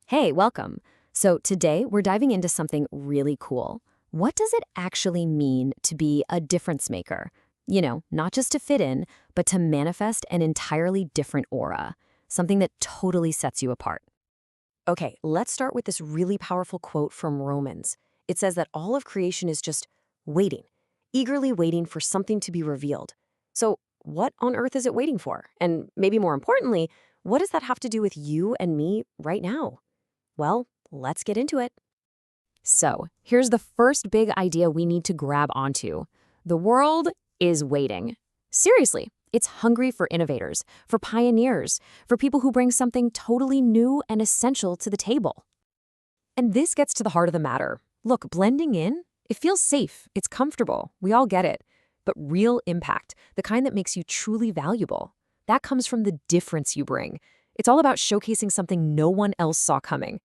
Hey, welcome. So today we're diving into something really cool. What does it actually mean to be a difference maker? Not just to fit in, but to manifest an entirely different aura, something that totally sets you apart. Okay, let's start with this really powerful quote from Romans. It says that all of creation is just waiting, eagerly waiting for something to be revealed. So, what on earth is it waiting for? And maybe more importantly, what does that have to do with you and me right now? Well, let's get into it. So, here's the first big idea we need to grab onto. The world is waiting. Seriously, it's hungry for innovators, for pioneers, for people who bring something totally new and essential to the table. And this gets to the heart of the matter. Look, blending in, it feels safe, it's comfortable, we all get it. But real impact, the kind that makes you truly valuable, that comes from the difference you bring. It's all about showcasing something no one else saw coming.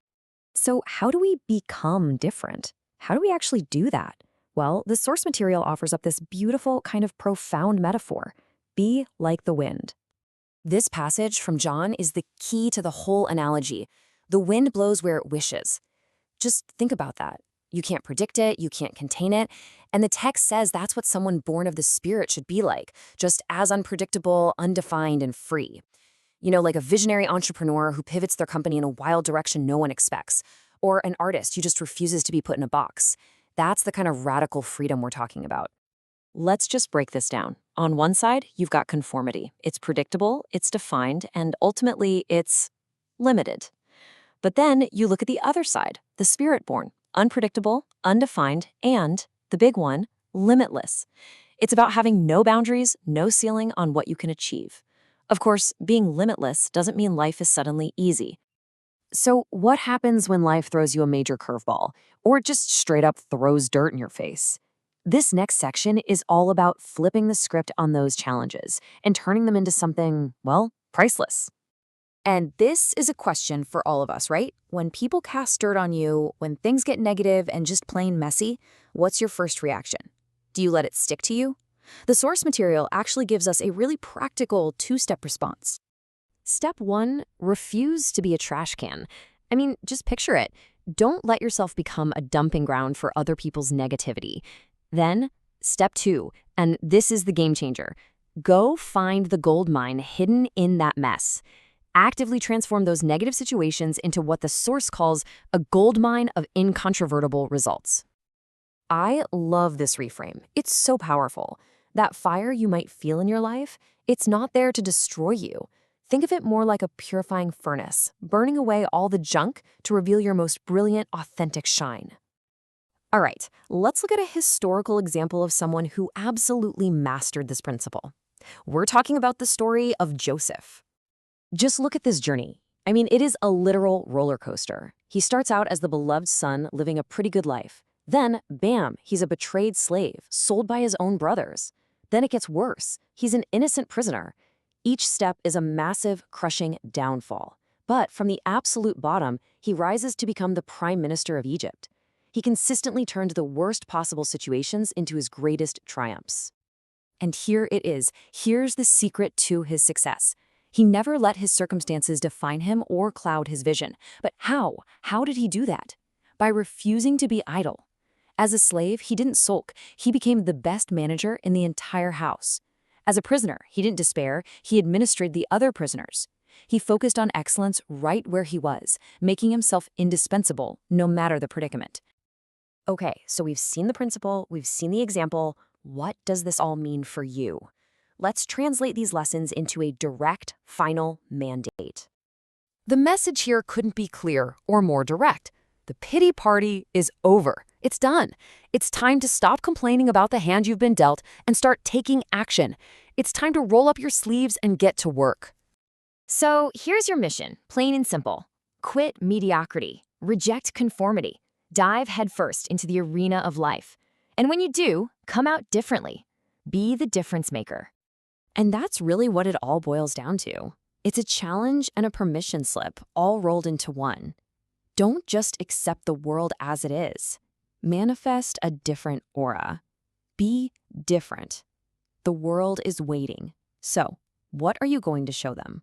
So how do we become different? How do we actually do that? Well, the source material offers up this beautiful, kind of profound metaphor. Be like the wind. This passage from John is the key to the whole analogy. The wind blows where it wishes. Just think about that. You can't predict it, you can't contain it, and the text says that's what someone born of the Spirit should be like, just as unpredictable, undefined, and free. Like a visionary entrepreneur who pivots their company in a wild direction no one expects, or an artist who just refuses to be put in a box. That's the kind of radical freedom we're talking about. Let's just break this down. On one side, you've got conformity. It's predictable, it's defined, and ultimately, it's limited. But then you look at the other side, the Spirit-born, unpredictable, undefined, and, the big one, limitless. It's about having no boundaries, no ceiling on what you can achieve. Of course, being limitless doesn't mean life is suddenly easy. So what happens when life throws you a major curveball, or just straight up throws dirt in your face? This next section is all about flipping the script on those challenges and turning them into something, well, priceless. And this is a question for all of us, right? When people cast dirt on you, when things get negative and just plain messy, what's your first reaction? Do you let it stick to you? The source material actually gives us a really practical two-step response. Step 1, refuse to be a trash can. Just picture it. Don't let yourself become a dumping ground for other people's negativity. Then, step 2, and this is the game changer. Go find the gold mine hidden in that mess. Actively transform those negative situations into what the source calls a gold mine of incontrovertible results. I love this reframe. It's so powerful. That fire you might feel in your life, it's not there to destroy you. Think of it more like a purifying furnace, burning away all the junk to reveal your most brilliant, authentic shine. All right, let's look at a historical example of someone who absolutely mastered this principle. We're talking about the story of Joseph. Just look at this journey. It is a literal roller coaster. He starts out as the beloved son living a pretty good life. Then, bam, he's a betrayed slave, sold by his own brothers. Then it gets worse. He's an innocent prisoner. Each step is a massive, crushing downfall. But from the absolute bottom, he rises to become the prime minister of Egypt. He consistently turned the worst possible situations into his greatest triumphs. And here it is. Here's the secret to his success. He never let his circumstances define him or cloud his vision. But how? How did he do that? By refusing to be idle. As a slave, he didn't sulk. He became the best manager in the entire house. As a prisoner, he didn't despair. He administered the other prisoners. He focused on excellence right where he was, making himself indispensable no matter the predicament. Okay, so we've seen the principle, we've seen the example. What does this all mean for you? Let's translate these lessons into a direct, final mandate. The message here couldn't be clearer or more direct. The pity party is over. It's done. It's time to stop complaining about the hand you've been dealt and start taking action. It's time to roll up your sleeves and get to work. So here's your mission, plain and simple. Quit mediocrity. Reject conformity. Dive headfirst into the arena of life. And when you do, come out differently. Be the difference maker. And that's really what it all boils down to. It's a challenge and a permission slip all rolled into one. Don't just accept the world as it is. Manifest a different aura. Be different. The world is waiting. So, what are you going to show them?